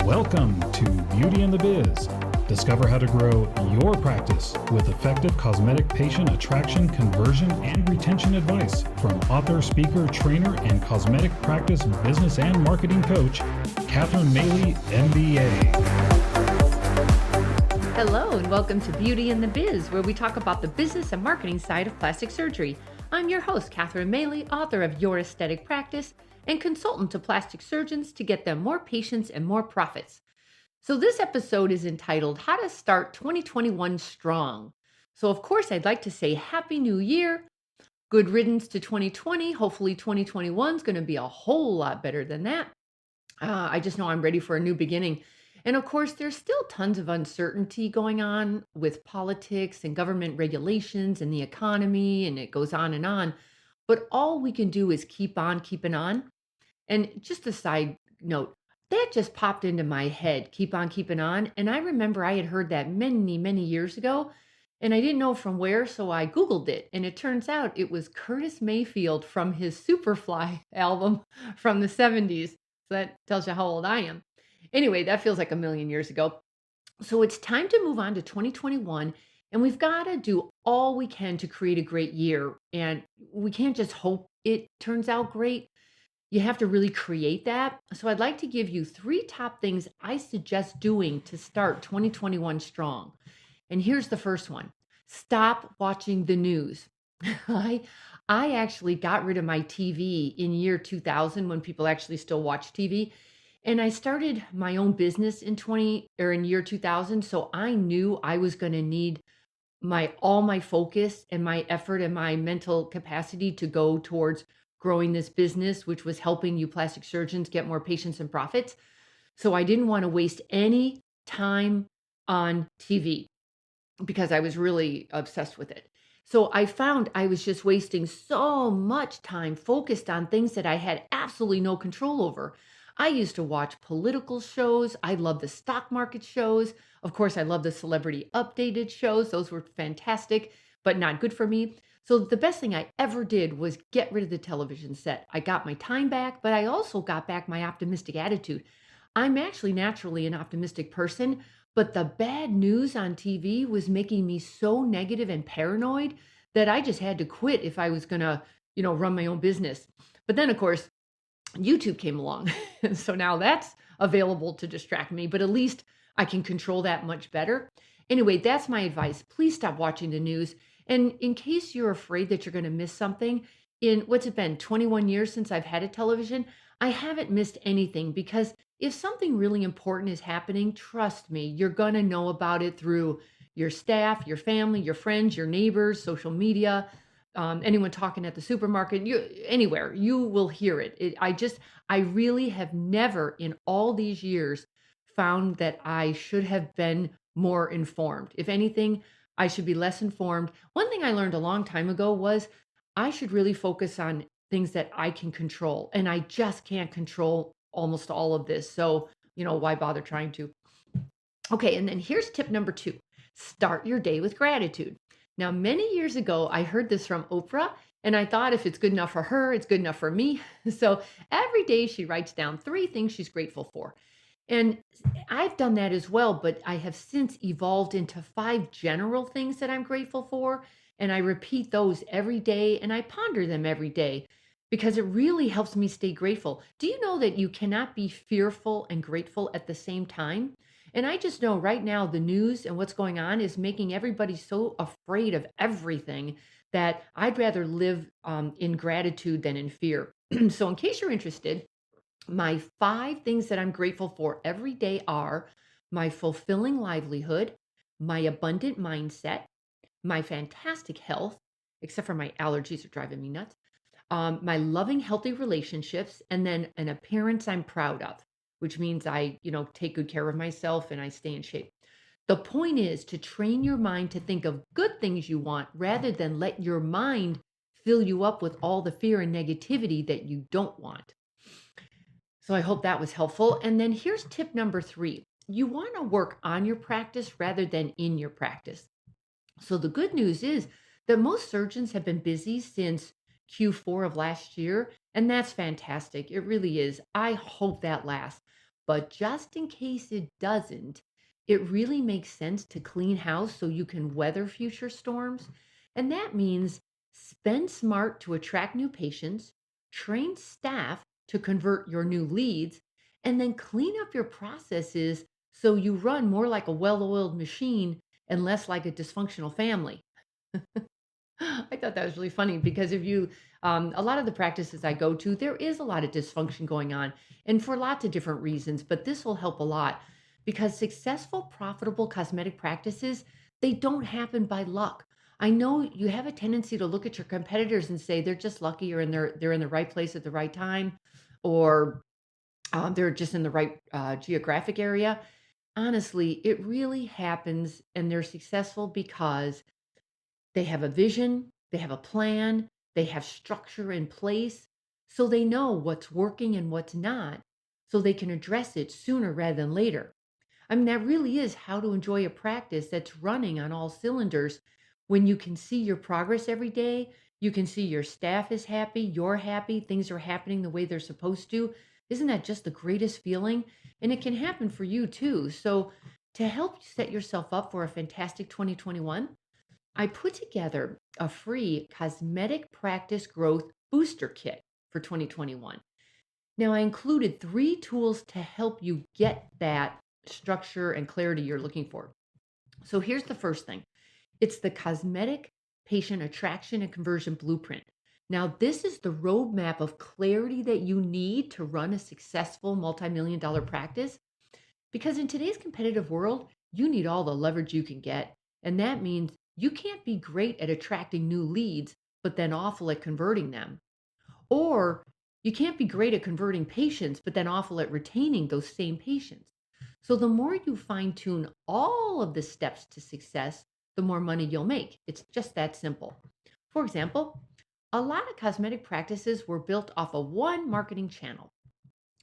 Welcome to Beauty and the Biz. Discover how to grow your practice with effective cosmetic patient attraction, conversion, and retention advice from author, speaker, trainer, and cosmetic practice business and marketing coach, Catherine Maley, MBA. Hello, and welcome to Beauty and the Biz, where we talk about the business and marketing side of plastic surgery. I'm your host, Catherine Maley, author of Your Aesthetic Practice and consultant to plastic surgeons to get them more patients and more profits. So this episode is entitled How to Start 2021 Strong. So of course, I'd like to say Happy New Year, good riddance to 2020. Hopefully 2021 is going to be a whole lot better than that. I just know I'm ready for a new beginning. And of course, there's still tons of uncertainty going on with politics and government regulations and the economy, and it goes on and on. But all we can do is keep on keeping on. And just a side note, that just popped into my head, keep on keeping on. And I remember I had heard that many, many years ago, and I didn't know from where, so I Googled it. And it turns out it was Curtis Mayfield from his Superfly album from the 70s. So that tells you how old I am. Anyway, that feels like a million years ago. So it's time to move on to 2021, and we've got to do all we can to create a great year. And we can't just hope it turns out great. You have to really create that. So I'd like to give you 3 top things I suggest doing to start 2021 strong. And here's the first one. Stop watching the news. I actually got rid of my TV in year 2000 when people actually still watch TV. And I started my own business in year 2000. So I knew I was going to need all my focus and my effort and my mental capacity to go towards growing this business, which was helping you plastic surgeons get more patients and profits. So I didn't want to waste any time on TV because I was really obsessed with it. So I found I was just wasting so much time focused on things that I had absolutely no control over. I used to watch political shows. I love the stock market shows. Of course, I love the celebrity updated shows. Those were fantastic, but not good for me. So the best thing I ever did was get rid of the television set. I got my time back, but I also got back my optimistic attitude. I'm actually naturally an optimistic person, but the bad news on TV was making me so negative and paranoid that I just had to quit if I was going to, run my own business. But then, of course, YouTube came along. So now that's available to distract me, but at least I can control that much better. Anyway, that's my advice. Please stop watching the news. And in case you're afraid that you're going to miss something, in what's it been, 21 years since I've had a television, I haven't missed anything because if something really important is happening, trust me, you're going to know about it through your staff, your family, your friends, your neighbors, social media, anyone talking at the supermarket, anywhere, you will hear it. I really have never in all these years found that I should have been more informed. If anything, I should be less informed. One thing I learned a long time ago was I should really focus on things that I can control. And I just can't control almost all of this. So, why bother trying to? Okay, and then here's tip number 2. Start your day with gratitude. Now, many years ago, I heard this from Oprah, and I thought if it's good enough for her, it's good enough for me. So every day she writes down 3 things she's grateful for. And I've done that as well, but I have since evolved into 5 general things that I'm grateful for. And I repeat those every day and I ponder them every day because it really helps me stay grateful. Do you know that you cannot be fearful and grateful at the same time? And I just know right now the news and what's going on is making everybody so afraid of everything that I'd rather live in gratitude than in fear. So in case you're interested, my 5 things that I'm grateful for every day are my fulfilling livelihood, my abundant mindset, my fantastic health, except for my allergies are driving me nuts, my loving, healthy relationships, and then an appearance I'm proud of, which means I, take good care of myself and I stay in shape. The point is to train your mind to think of good things you want rather than let your mind fill you up with all the fear and negativity that you don't want. So I hope that was helpful. And then here's tip number 3. You want to work on your practice rather than in your practice. So the good news is that most surgeons have been busy since Q4 of last year, and that's fantastic. It really is. I hope that lasts. But just in case it doesn't, it really makes sense to clean house so you can weather future storms. And that means spend smart to attract new patients, train staff to convert your new leads, and then clean up your processes so you run more like a well oiled machine and less like a dysfunctional family. I thought that was really funny because if you, a lot of the practices I go to, there is a lot of dysfunction going on, and for lots of different reasons. But this will help a lot because successful, profitable cosmetic practices, they don't happen by luck. I know you have a tendency to look at your competitors and say they're just lucky, or they're in the right place at the right time, or they're just in the right geographic area. Honestly, it really happens, and they're successful because they have a vision, they have a plan, they have structure in place, so they know what's working and what's not, so they can address it sooner rather than later. I mean, that really is how to enjoy a practice that's running on all cylinders when you can see your progress every day. You can see your staff is happy, you're happy, things are happening the way they're supposed to. Isn't that just the greatest feeling? And it can happen for you too. So, to help set yourself up for a fantastic 2021, I put together a free cosmetic practice growth booster kit for 2021. Now, I included 3 tools to help you get that structure and clarity you're looking for. So, here's the first thing, it's the Cosmetic Patient Attraction and Conversion Blueprint. Now, this is the roadmap of clarity that you need to run a successful multi-million dollar practice. Because in today's competitive world, you need all the leverage you can get. And that means you can't be great at attracting new leads, but then awful at converting them. Or you can't be great at converting patients, but then awful at retaining those same patients. So the more you fine tune all of the steps to success, the more money you'll make. It's just that simple. For example, a lot of cosmetic practices were built off of one marketing channel.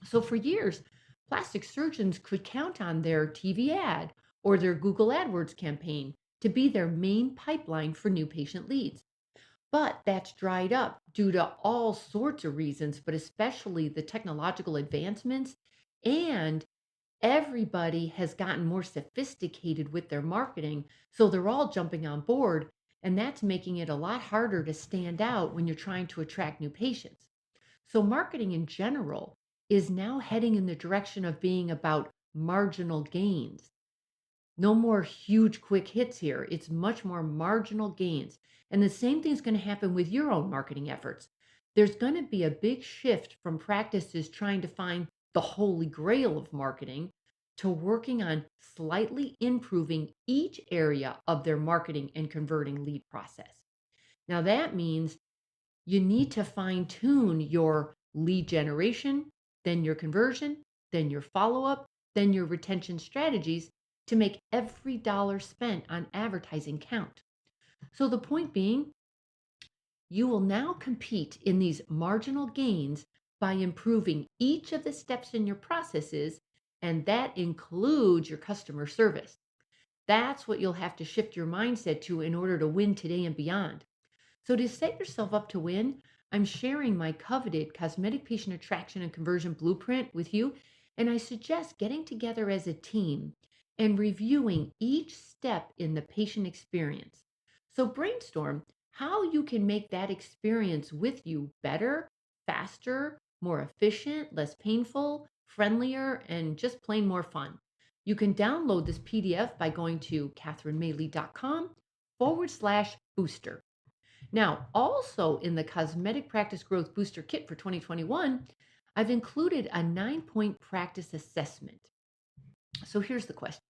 So for years, plastic surgeons could count on their TV ad or their Google AdWords campaign to be their main pipeline for new patient leads. But that's dried up due to all sorts of reasons, but especially the technological advancements, and everybody has gotten more sophisticated with their marketing. So they're all jumping on board, and that's making it a lot harder to stand out when you're trying to attract new patients. So, marketing in general is now heading in the direction of being about marginal gains. No more huge quick hits here. It's much more marginal gains. And the same thing's going to happen with your own marketing efforts. There's going to be a big shift from practices trying to find the holy grail of marketing to working on slightly improving each area of their marketing and converting lead process. Now, that means you need to fine tune your lead generation, then your conversion, then your follow up, then your retention strategies to make every dollar spent on advertising count. So, the point being, you will now compete in these marginal gains by improving each of the steps in your processes, and that includes your customer service. That's what you'll have to shift your mindset to in order to win today and beyond. So, to set yourself up to win, I'm sharing my coveted cosmetic patient attraction and conversion blueprint with you. And I suggest getting together as a team and reviewing each step in the patient experience. So, brainstorm how you can make that experience with you better, faster, more efficient, less painful, friendlier, and just plain more fun. You can download this PDF by going to catherinemaley.com/booster. Now, also in the Cosmetic Practice Growth Booster Kit for 2021, I've included a 9-point practice assessment. So here's the question.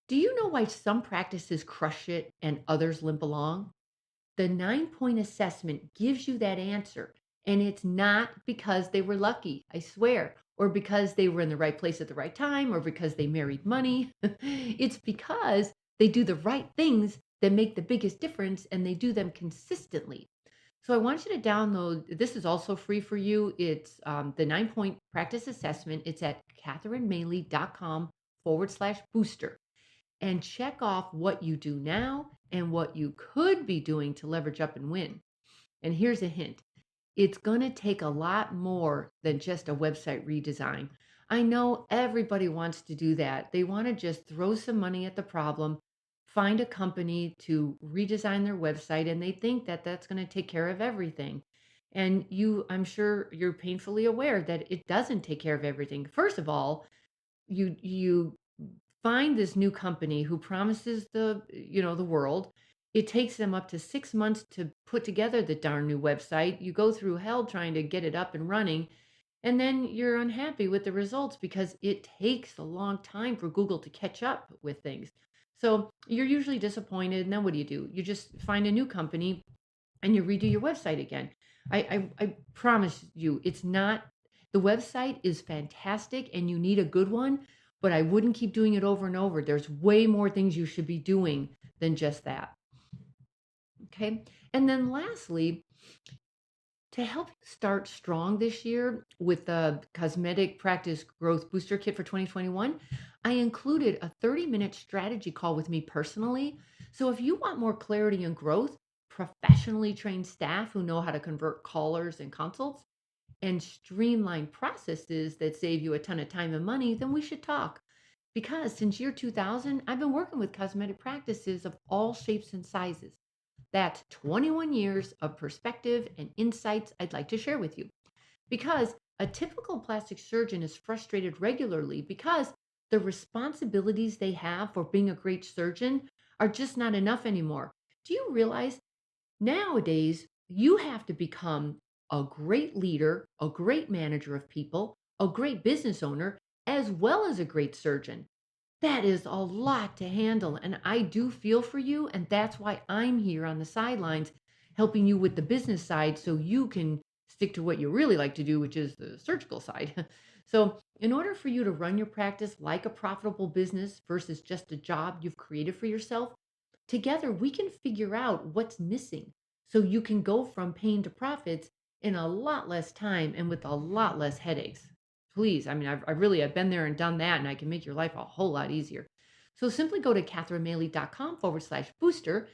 Do you know why some practices crush it and others limp along? The 9-point assessment gives you that answer. And it's not because they were lucky, I swear, or because they were in the right place at the right time, or because they married money. It's because they do the right things that make the biggest difference, and they do them consistently. So I want you to download. This is also free for you. It's the 9-point practice assessment. It's at catherinemaley.com/booster. And check off what you do now and what you could be doing to leverage up and win. And here's a hint. It's going to take a lot more than just a website redesign. I know everybody wants to do that. They want to just throw some money at the problem, find a company to redesign their website, and they think that that's going to take care of everything. And I'm sure you're painfully aware that it doesn't take care of everything. First of all, you find this new company who promises the world. It takes them up to 6 months to put together the darn new website. You go through hell trying to get it up and running, and then you're unhappy with the results because it takes a long time for Google to catch up with things. So you're usually disappointed, and then what do? You just find a new company and you redo your website again. I promise you, it's not, the website is fantastic and you need a good one, but I wouldn't keep doing it over and over. There's way more things you should be doing than just that. Okay. And then lastly, to help you start strong this year with the Cosmetic Practice Growth Booster Kit for 2021, I included a 30-minute strategy call with me personally. So if you want more clarity and growth, professionally trained staff who know how to convert callers and consults, and streamline processes that save you a ton of time and money, then we should talk. Because since year 2000, I've been working with cosmetic practices of all shapes and sizes. That's 21 years of perspective and insights I'd like to share with you. Because a typical plastic surgeon is frustrated regularly because the responsibilities they have for being a great surgeon are just not enough anymore. Do you realize nowadays you have to become a great leader, a great manager of people, a great business owner, as well as a great surgeon? That is a lot to handle, and I do feel for you, and that's why I'm here on the sidelines helping you with the business side so you can stick to what you really like to do, which is the surgical side. So in order for you to run your practice like a profitable business versus just a job you've created for yourself, together we can figure out what's missing so you can go from pain to profits in a lot less time and with a lot less headaches. Please, I mean, I've been there and done that, and I can make your life a whole lot easier. So simply go to catherinemaley.com/booster,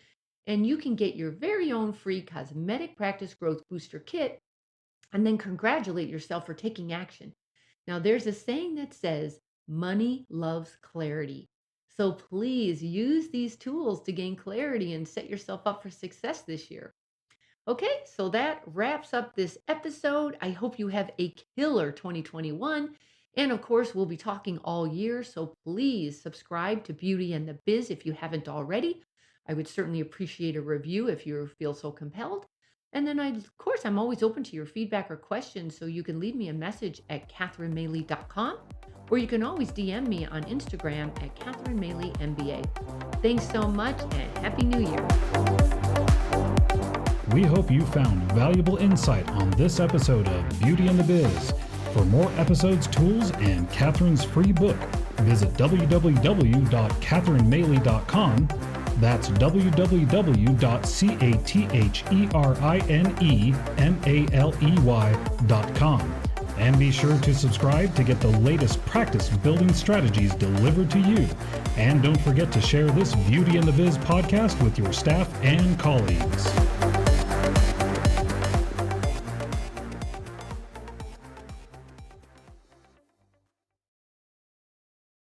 and you can get your very own free Cosmetic Practice Growth Booster Kit, and then congratulate yourself for taking action. Now, there's a saying that says, money loves clarity. So please use these tools to gain clarity and set yourself up for success this year. Okay, so that wraps up this episode. I hope you have a killer 2021. And of course, we'll be talking all year. So please subscribe to Beauty and the Biz if you haven't already. I would certainly appreciate a review if you feel so compelled. And then, of course, I'm always open to your feedback or questions. So you can leave me a message at catherinemaley.com, or you can always DM me on Instagram at Catherine Maley MBA. Thanks so much and Happy New Year. We hope you found valuable insight on this episode of Beauty and the Biz. For more episodes, tools, and Catherine's free book, visit www.catherinemaley.com. That's www.catherinemaley.com. And be sure to subscribe to get the latest practice building strategies delivered to you. And don't forget to share this Beauty and the Biz podcast with your staff and colleagues.